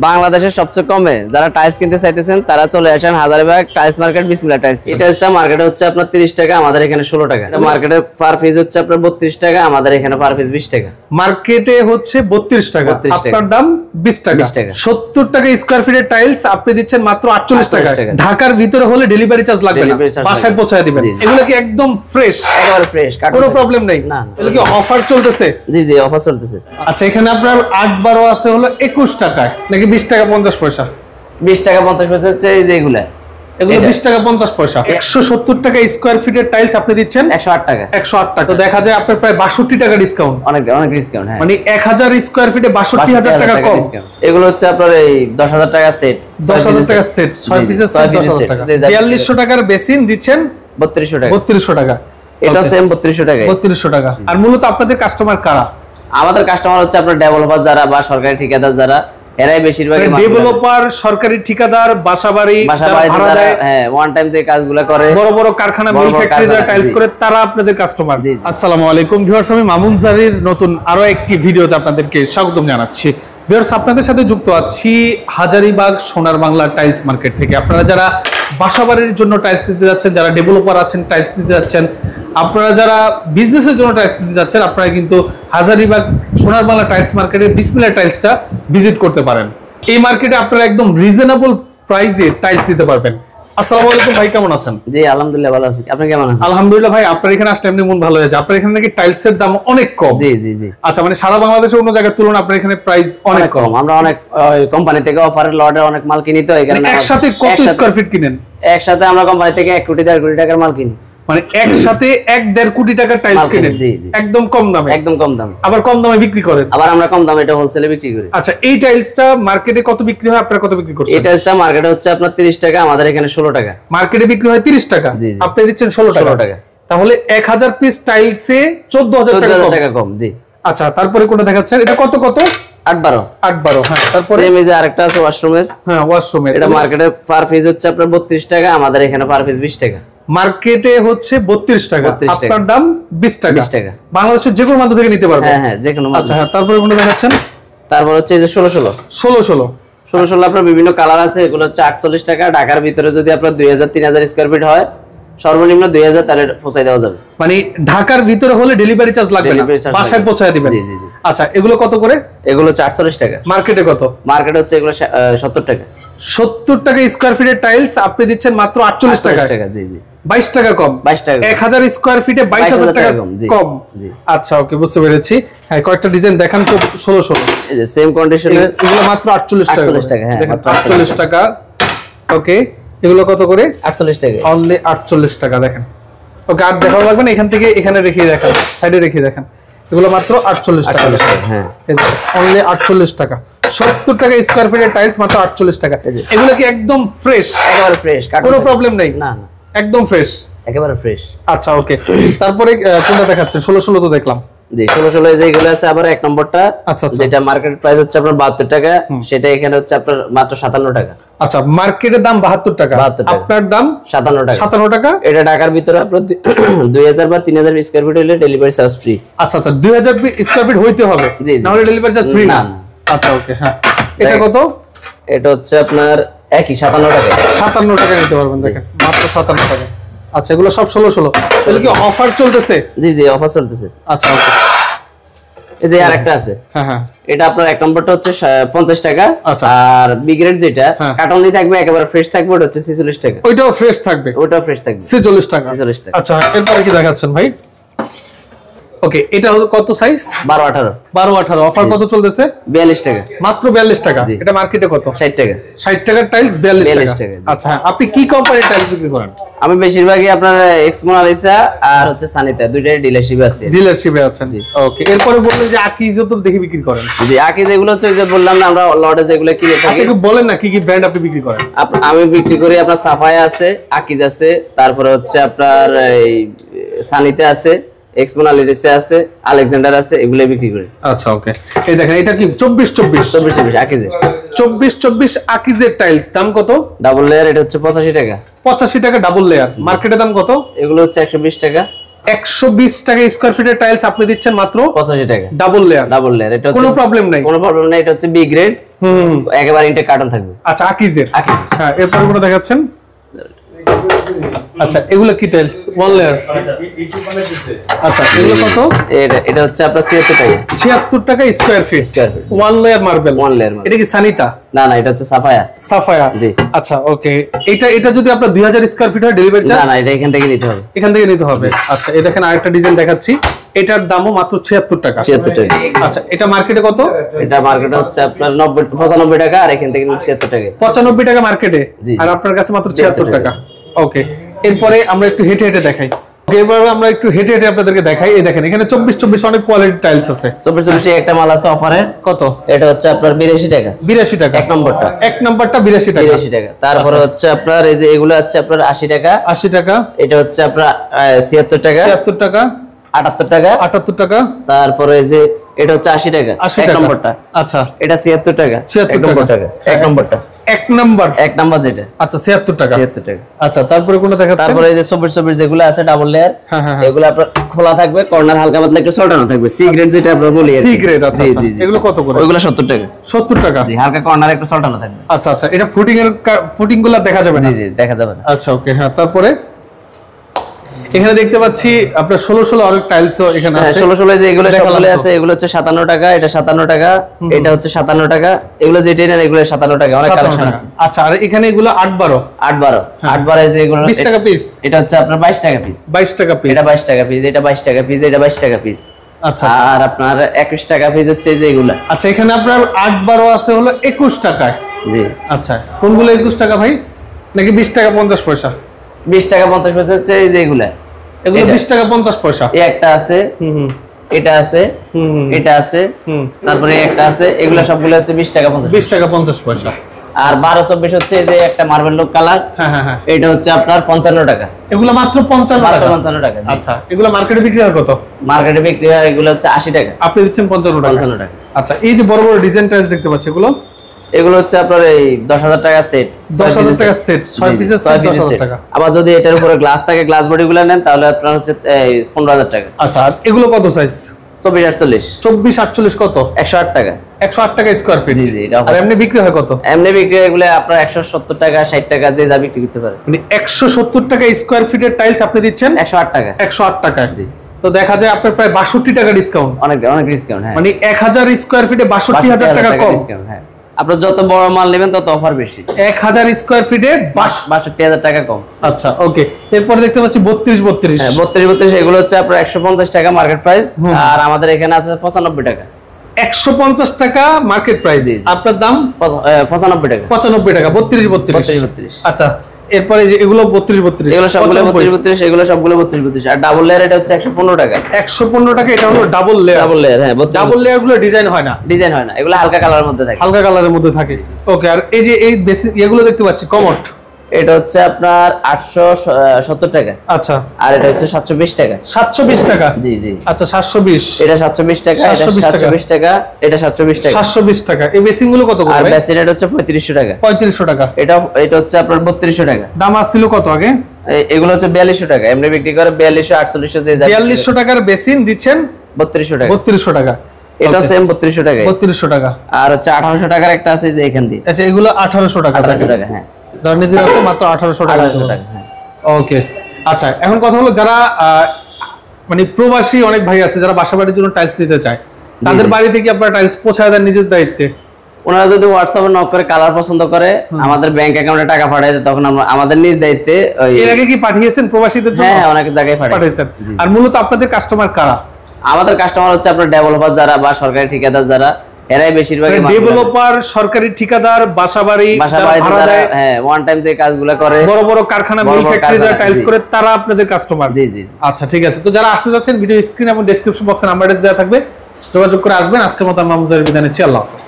বাংলাদেশের সবচেয়ে কমে যারা টাইলস কিনতে চাইতেছেন তারা চলে আসেন হাজারীবাগ টাইলস মার্কেট বিসমিল্লাহ টাইলস। এই টাইলসটা মার্কেটে হচ্ছে আপনার 30 টাকা, আমাদের এখানে 16 টাকা। মার্কেটে পার পিস হচ্ছে আপনার 32 টাকা, আমাদের এখানে পার পিস 20 টাকা। মার্কেটে হচ্ছে 32 টাকা, আপনার দাম 20 টাকা। 70 টাকা স্কয়ার ফিটের টাইলস আপনি দিচ্ছেন মাত্র 48 টাকা। ঢাকার ভিতরে হলে ডেলিভারি চার্জ লাগবে না, বাসায় পৌঁছায় দিবেন। এগুলো কি একদম ফ্রেশ? একেবারে ফ্রেশ, কোনো প্রবলেম নেই। না, এগুলো কি অফার চলতেছে? জি জি, অফার চলতেছে। আচ্ছা, এখানে আপনার 8-12 আছে হলো 21 টাকায় নাকি 20 টাকা 50 পয়সা? 20 টাকা 50 পয়সা হচ্ছে এই যে এগুলো 20 টাকা 50 পয়সা। 170 টাকা স্কয়ার ফিটের টাইলস আপনি দিচ্ছেন 108 টাকা। 108 টাকা। তো দেখা যায় আপনার প্রায় 62 টাকা ডিসকাউন্ট। অনেক ডিসকাউন্ট। হ্যাঁ, মানে 1000 স্কয়ার ফিটে 62000 টাকা কম। এগুলো হচ্ছে আপনার এই 10000 টাকা সেট, 10000 টাকা সেট, 6 পিসের সেট 10000 টাকা। 4200 টাকার বেসিন দিচ্ছেন 3200 টাকা। 3200 টাকা, এটা সেম 3200 টাকা। 3200 টাকা। আর মূলত আপনাদের কাস্টমার কারা? আমাদের কাস্টমার হচ্ছে আপনার ডেভেলপার যারা বা সরকারি ঠিকাদার যারা, এরাই বেশিরভাগ। ডেভেলপার, সরকারি ঠিকাদার, বাসাবাড়ি যারা হ্যাঁ ওয়ান টাইম যে কাজগুলো করে, বড় বড় কারখানা, মিল ফ্যাক্টরি যারা টাইলস করে, তারা আপনাদের কাস্টমার। আসসালামু আলাইকুম ভিউয়ার্স, আমি মামুন জারির নতুন আরো একটি ভিডিওতে আপনাদেরকে স্বাগতম জানাচ্ছি। ভিউয়ার্স, আপনাদের সাথে যুক্ত আছি হাজারীবাগ সোনার বাংলা টাইলস মার্কেট থেকে। আপনারা যারা বাসাবাড়ির জন্য টাইলস নিতে যাচ্ছেন, যারা ডেভেলপার আছেন টাইলস নিতে যাচ্ছেন, আপনারা যারা বিজনেসের জন্য টাইলস নিতে যাচ্ছেন, আপনারা কিন্তু হাজারীবাগ সোনার বাংলা টাইলস মার্কেটের বিসমিল্লাহ টাইলসটা ভিজিট করতে পারেন। এই মার্কেটে আপনারা একদম রিজনেবল প্রাইসে টাইলস নিতে পারবেন। আসসালামু আলাইকুম ভাই, কেমন আছেন? জি আলহামদুলিল্লাহ ভালো আছি, আপনি কেমন আছেন? আলহামদুলিল্লাহ ভাই, আপনার এখানে আসলে এমনি মন ভালো হয়েছে। আপনার এখানে নাকি টাইলসের দাম অনেক কম? জি জি জি। আচ্ছা, মানে সারা বাংলাদেশের অন্য জায়গার তুলনায় আপনার এখানে প্রাইস অনেক কম। আমরা অনেক কোম্পানি থেকে অফারের লটে অনেক মাল কিনি, তো এই কারণে। একসাথে কত স্কয়ার ফিট কিনেন? একসাথে আমরা কোম্পানি থেকে 1 কোটি 1.5 কোটি টাকার মাল কিনি। মানে একসাথে 1-1.5 কোটি টাকার টাইলস কিনেন? জি জি, একদম কম দামে। একদম কম দামে। আবার কম দামে বিক্রি করেন? আবার আমরা কম দামে এটা হোলসেলে বিক্রি করি। আচ্ছা, এই টাইলসটা মার্কেটে কত বিক্রি হয়, আপনারা কত বিক্রি করছেন? এই টাইলসটা মার্কেটে হচ্ছে আপনার 30 টাকা, আমাদের এখানে 16 টাকা। মার্কেটে বিক্রি হয় 30 টাকা, আপনি দিচ্ছেন 16 টাকা। তাহলে 1000 পিস টাইলসে 14000 টাকা কম। জি। আচ্ছা, তারপরে কোনটা দেখাচ্ছেন? এটা কত 8-12। হ্যাঁ, তারপরে সেম এই যে আরেকটা আছে ওয়াশরুমের। হ্যাঁ, ওয়াশরুমের। এটা মার্কেটে পার পিস হচ্ছে আপনার 32 টাকা, আমাদের এখানে পার পিস 20 টাকা। মার্কেটে হচ্ছে 32 টাকা, আপনার দাম 20 টাকা। 20 টাকা। বাংলাদেশের যে কোনো প্রান্ত থেকে নিতে পারবেন? হ্যাঁ হ্যাঁ, যে কোনো। আচ্ছা, হ্যাঁ, তারপরে কোনটা দেখাচ্ছেন? তারপর হচ্ছে এই যে 16 আপনার বিভিন্ন কালার আছে। এগুলো হচ্ছে 48 টাকা। ঢাকার ভিতরে যদি আপনার 2000-3000 স্কয়ার ফিট হয়, সর্বনিম্ন 2000, তাহলে পৌঁছায় দেওয়া যাবে। মানে ঢাকার ভিতরে হলে ডেলিভারি চার্জ লাগবে না, বাসায় পৌঁছায় দিবেন। জি জি জি। আচ্ছা, এগুলো কত করে? এগুলো 48 টাকা। মার্কেটে কত? মার্কেটে হচ্ছে এগুলো 70 টাকা। 70 টাকা স্কয়ার ফিটের টাইলস আপনি দিচ্ছেন মাত্র 48 টাকা। জি জি, 22 টাকা কম। 22 টাকা। 1000 স্কয়ার ফিটে 22000 টাকা কম। জি। আচ্ছা, ওকে, বুঝতে পেরেছি। হ্যাঁ, কয়েকটা ডিজাইন দেখান তো। 16 এই যে সেম কন্ডিশনের এগুলো মাত্র 48 টাকা। 48 টাকা। হ্যাঁ, মাত্র 48 টাকা। ওকে, এগুলো কত করে? 48 টাকা। অনলি 48 টাকা। দেখেন, ওকে, আর দেখাও লাগবে না, এখান থেকে এখানে রেখে দেখান, সাইডে রেখে দেখান। এগুলো মাত্র 48 টাকা। হ্যাঁ, অনলি 48 টাকা। 70 টাকা স্কয়ার ফিটের টাইলস মাত্র 48 টাকা। এগুলো কি একদম ফ্রেশ? একেবারে ফ্রেশ, কোনো প্রবলেম নেই? না না, একদম ফ্রেশ, একেবারে ফ্রেশ। আচ্ছা, ওকে। তারপরে কোনটা দেখাচ্ছেন? 16 তো দেখলাম। জি, 16 যে এগুলো আছে আবার 1 নম্বরটা। আচ্ছা, যেটা মার্কেট প্রাইস হচ্ছে আপনার 72 টাকা, সেটা এখানে হচ্ছে আপনার মাত্র 57 টাকা। আচ্ছা, মার্কেটের দাম 72 টাকা, আপনার দাম 57 টাকা। 57 টাকা। এটা ঢাকার ভিতরে আপনার 2000 বা 3000 স্কয়ার ফিট হলে ডেলিভারি চার্জ ফ্রি। আচ্ছা আচ্ছা, 2000 স্কয়ার ফিট হইতে হবে, না হলে ডেলিভারি চার্জ ফ্রি না? আচ্ছা, ওকে। হ্যাঁ, এটা কত? এটা হচ্ছে আপনার একই 57 টাকা। 57 টাকা নিতে পারবেন, দেখেন, মাত্র 57 টাকা। আচ্ছা, এগুলো সব 16। এগুলো কি অফার চলতেছে? জি জি, অফার চলতেছে। আচ্ছা, ওকে। এই যে আরেকটা আছে। হ্যাঁ হ্যাঁ, এটা আপনার 1 নম্বরটা হচ্ছে 50 টাকা। আচ্ছা। আর বি গ্রেড যেটা কার্টনলি থাকবে, একেবারে ফ্রেশ থাকবে, ওটা হচ্ছে 46 টাকা। ওইটাও ফ্রেশ থাকবে? ওটাও ফ্রেশ থাকবে, 46 টাকা। 46 টাকা। আচ্ছা, এরপরে কি দেখাচ্ছেন ভাই? ওকে, এটা কত সাইজ? 12-18। অফার কত চলতেছে? 42 টাকা। মাত্র 42 টাকা। এটা মার্কেটে কত? 60 টাকা। 60 টাকার টাইলস 42 টাকা। আচ্ছা, আপনি কি কোম্পানির টাইলস বিক্রি করেন? আমি বেশিরভাগই আপনার এক্সমোনালিসা আর হচ্ছে সানিতা, দুইটাই ডিলারশিপে আছে। ডিলারশিপে আছেন? জি, ওকে। এরপরে বললেন যে আকিজও তো দেখি বিক্রি করেন? জি, আকিজ এগুলো হচ্ছে যে বললাম না, আমরা লটে যেগুলো কিনে থাকি। আচ্ছা, একটু বলেন না কি কি ব্র্যান্ড আপনি বিক্রি করেন? আমি বিক্রি করি আপনার সাফায়া আছে, আকিজ আছে, তারপরে হচ্ছে আপনার এই সানিতা আছে, এক্সমোনালিসা আছে, আলেকজান্ডার আছে, এগুলো বিক্রি করি। আচ্ছা, ওকে। এই দেখেন, এটা কি 24-24 আকিজের 24-24 আকিজের টাইলস দাম কত? ডাবল লেয়ার এটা হচ্ছে 85 টাকা। 85 টাকা ডাবল লেয়ার। মার্কেটে দাম কত? এগুলো হচ্ছে 120 টাকা। 120 টাকা স্কয়ার ফিটের টাইলস আপনি দিচ্ছেন মাত্র 85 টাকা। Double layer. এটা কোনো প্রবলেম নাই। কোনো প্রবলেম নাই, এটা হচ্ছে বি গ্রেড, একেবারে ইনটেক কার্টন থাকবে। আচ্ছা, আকিজের। হ্যাঁ, এরপর কোন দেখাচ্ছেন? আচ্ছা, এগুলো কি টাইলস? One layer. আচ্ছা, এগুলো কত? এটা হচ্ছে আপনার 76 টাকা। 76 টাকা square feet. One layer marble. One layer. এটা কি সানিতা? না, এটা হচ্ছে সাফায়া। সাফায়া, জি। আচ্ছা, ওকে। এটা যদি আপনার 2000 স্কয়ার ফিট হয় ডেলিভারি চার্জ? না, এটা এখান থেকে নিতে হবে। এখান থেকে নিতে হবে। আচ্ছা, এই দেখেন আরেকটা ডিজাইন দেখাচ্ছি, এটার দামও মাত্র 76 টাকা। 76 টাকা। আচ্ছা, এটা মার্কেটে কত? এটা মার্কেটে হচ্ছে আপনার 95 টাকা, আর এখান থেকে 76 টাকা। 95 টাকা মার্কেটে, আর আপনার কাছে মাত্র 76 টাকা। ওকে, এরপরে আমরা একটু হেঁটে হেঁটে দেখাই। এবারে আমরা একটু হেঁটে হেঁটে আপনাদেরকে দেখাই। এই দেখেন এখানে 24 অনেক কোয়ালিটি টাইলস আছে। 24 একটা মাল আছে অফারে। কত? এটা হচ্ছে আপনার 82 টাকা। 82 টাকা এক নম্বরটা। এক নম্বরটা 82 টাকা। 82 টাকা। তারপরে হচ্ছে আপনার এই যে এগুলো হচ্ছে আপনার 80 টাকা। 80 টাকা। এটা হচ্ছে আপনার 76 টাকা। 76 টাকা। 78 টাকা। 78 টাকা। তারপরে এই যে এটা হচ্ছে 80 টাকা। 80 এক টাকা। নম্বরটা। আচ্ছা, এটা 76 টাকা। 76 টাকা। এক নম্বরটা। এক নাম্বার যেটা। আচ্ছা, 76 টাকা। 76 টাকা। আচ্ছা, তারপরে কোনটা দেখাচ্ছেন? তারপরে এই যে 24 যেগুলো আছে ডাবল লেয়ার, এগুলো আপনার খোলা থাকবে, কর্নার হালকা পাতলা একটু সল্টানো থাকবে। সি গ্রেড যেটা আমরা বলি। C grade. আচ্ছা, এগুলো কত করে? ওইগুলো 70 টাকা। 70 টাকা। জি, হালকা কর্নার একটু সল্টানো থাকবে। আচ্ছা আচ্ছা, এটা ফুটিংগুলো দেখা যাবে না? জি, দেখা যাবে না। আচ্ছা, ওকে। হ্যাঁ, তারপরে এখানে দেখতে পাচ্ছি আপনার 16 অনেক টাইলসও এখানে আছে। 16 যে এগুলো সবগুলো আছে, এগুলো হচ্ছে 57 টাকা, এটা 57 টাকা, এটা হচ্ছে 57 টাকা, এগুলো যেটা নেন এগুলো 57 টাকা। অনেক কালেকশন আছে। আচ্ছা, আর এখানে এগুলো 8-12 যে এগুলো 20 টাকা পিস। এটা হচ্ছে আপনার 22 টাকা পিস। 22 টাকা পিস। এটা 22 টাকা পিস, এটা 22 টাকা পিস, এটা 22 টাকা পিস। আচ্ছা, আর আপনার 21 টাকা পিস হচ্ছে এই যে এগুলা। আচ্ছা, এখানে আপনার 8-12 আছে হলো 21 টাকায়। জি। আচ্ছা, কোনগুলো 21 টাকা ভাই, নাকি 20 টাকা 50 পয়সা? 20 টাকা 50 পয়সা হচ্ছে এই যে এগুলা। এগুলো 20 টাকা 50 পয়সা। এই একটা আছে, এটা আছে, এটা আছে, তারপরে একটা আছে, এগুলা সবগুলো হচ্ছে 20 টাকা 50 পয়সা। আর 12-24 হচ্ছে এই যে একটা মার্বেল লোক কালার। হ্যাঁ, এটা হচ্ছে আপনার 55 টাকা। এগুলো মাত্র 55 টাকা। আচ্ছা, এগুলো মার্কেটে বিক্রি হয় কত? মার্কেটে বিক্রি হয় এগুলো হচ্ছে 80 টাকা। আপনি দিচ্ছেন 55 টাকা। আচ্ছা, এই যে বড় বড় ডিজাইন টাইলস দেখতে পাচ্ছি, এগুলো হচ্ছে আপনার এই 10,000 টাকা সেট। 10,000 টাকা সেট, 6 পিসের সেট 10,000 টাকা। আবার যদি এটার উপরে গ্লাস থাকে, গ্লাস বডিগুলো নেন, তাহলে আপনার হচ্ছে 15,000 টাকা। আচ্ছা, আর এগুলো কত সাইজ? 24-48। 24-48 কত? 108 টাকা। 108 টাকা স্কয়ার ফিট। জি। আর এমনি বিক্রি হয় কত? এমনি বিক্রি এগুলো আপনার 170 টাকা, 60 টাকা, যে যা বিক্রি করতে পারে। মানে 170 টাকা স্কয়ার ফিটের টাইলস আপনি দিচ্ছেন 108 টাকা। 108 টাকা। জি। তো দেখা যায় আপনার প্রায় 62 টাকা ডিসকাউন্ট। অনেক ডিসকাউন্ট। হ্যাঁ, মানে 1000 স্কয়ার ফিটে 62,000 টাকা কম ডিসকাউন্ট। হ্যাঁ, আপনি যত বড় মাল নেবেন তত অফার বেশি। 1000 স্কয়ার ফিটে 62,000 টাকা কম। আচ্ছা, ওকে। এরপর দেখতে পাচ্ছি 32-32। হ্যাঁ, 32 এগুলো হচ্ছে আপনার 150 টাকা মার্কেট প্রাইস, আর আমাদের এখানে আছে 95 টাকা। 150 টাকা মার্কেট প্রাইস, আপনার দাম 95 টাকা। 95 টাকা। 32-32। আচ্ছা, এরপরে যে এগুলো 32-32, এগুলো সবগুলো 32, এগুলো সবগুলো 32। আর ডাবল লেয়ার এটা হচ্ছে 115 টাকা। 115 টাকা। এটা হলো ডাবল লেয়ার। হ্যাঁ, ডাবল লেয়ার গুলো ডিজাইন হয় না, এগুলো হালকা কালারের মধ্যে থাকে। হালকা কালারের মধ্যে থাকে। ওকে, আর এই যে এই এগুলো দেখতে পাচ্ছি কমোড, এটা হচ্ছে আপনার 870 টাকা। আচ্ছা, আর এটা হচ্ছে 720 টাকা। 720 টাকা। জি। আচ্ছা, 720। এটা 720 টাকা, এটা 720 টাকা, এটা 720 টাকা। 720 টাকা। এই বেসিং গুলো কত করে? আর বেসিন এটা হচ্ছে 3500 টাকা। 3500 টাকা। এটা হচ্ছে আপনার 3200 টাকা। দাম আসছিল কত আগে? এগুলো হচ্ছে 4200 টাকা। এমনি বিক্রি করে 4200, 4800, যে 4200 টাকার বেসিন দিচ্ছেন 3200 টাকা। 3200 টাকা। এটা সেম 3200 টাকা। 3200 টাকা। আর হচ্ছে 1800 টাকার একটা আছে যে এখান দিয়ে। আচ্ছা, এগুলো 1800 টাকা। 1800 টাকা। হ্যাঁ, জার্নিতে আছে মাত্র 1800 টাকা। 1800 টাকা। হ্যাঁ, ওকে। আচ্ছা, এখন কথা হলো যারা মানে প্রবাসী অনেক ভাই আছে যারা বাসাবাড়ির জন্য টাইলস নিতে চায়, তাদের বাড়িতে কি আপনারা টাইলস পৌঁছায় দেন নিজের দায়িত্বে? ওনারা যদি হোয়াটসঅ্যাপে নক করে কালার পছন্দ করে, আমাদের ব্যাংক অ্যাকাউন্টে টাকা পাঠায় দেয়, তখন আমরা আমাদের নিজ দায়িত্বে এর আগে কি পাঠিয়েছেন প্রবাসীদের জন্য? হ্যাঁ, অনেক জায়গায় পাঠিয়েছেন। আর মূলত আপনাদের কাস্টমার কারা? আমাদের কাস্টমার হচ্ছে আপনার ডেভেলপার যারা বা সরকারি ঠিকাদার যারা, এরাই বেশিরভাগ। ডেভেলপার, সরকারি ঠিকাদার, বাসাবাড়ি যারা, হ্যাঁ, ওয়ান টাইম যে কাজগুলো করে, বড় বড় কারখানা, মিল ফ্যাক্টরি যারা টাইলস করে, তারা আপনাদের কাস্টমার। জি। আচ্ছা, ঠিক আছে। তো যারা আসতে যাচ্ছেন, ভিডিও স্ক্রিন এবং ডেসক্রিপশন বক্সে নাম্বার দেওয়া থাকবে, যোগাযোগ করে আসবেন। আজকের মতো মামুন জারির বিদায় নিচ্ছি। আল্লাহ হাফেজ।